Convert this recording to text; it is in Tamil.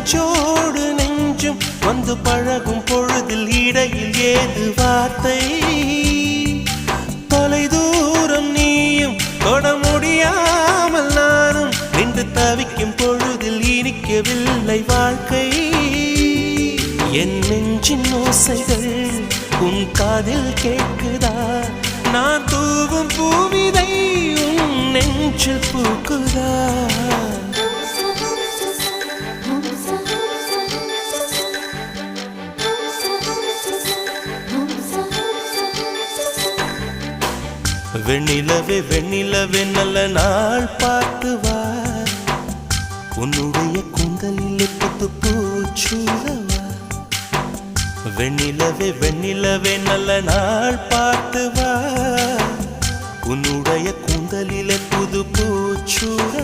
நெஞ்சோடு நெஞ்சும் வந்து பழகும் பொழுதில் இடையில் ஏது வார்த்தை தொலை தூரம் நீயும் தொட முடியாமல் நானும் நின்று தவிக்கும் பொழுதில் இனிக்கவில்லை வாழ்க்கை என் நெஞ்சின் ஓசைகள் உன் காதில் கேட்குதா நான் தூவும் பூவிதை உன் நெஞ்சில் பூக்குதா வெண்ணிலவே வெண்ணிலவே நல்ல நாள் பார்த்து வா உன்னுடைய கூந்தலில் புத்து பூச்சூடவா வெண்ணிலவே வெண்ணிலவே நல்ல நாள் பார்த்து வா உன்னுடைய கூந்தலில் புது பூச்சூட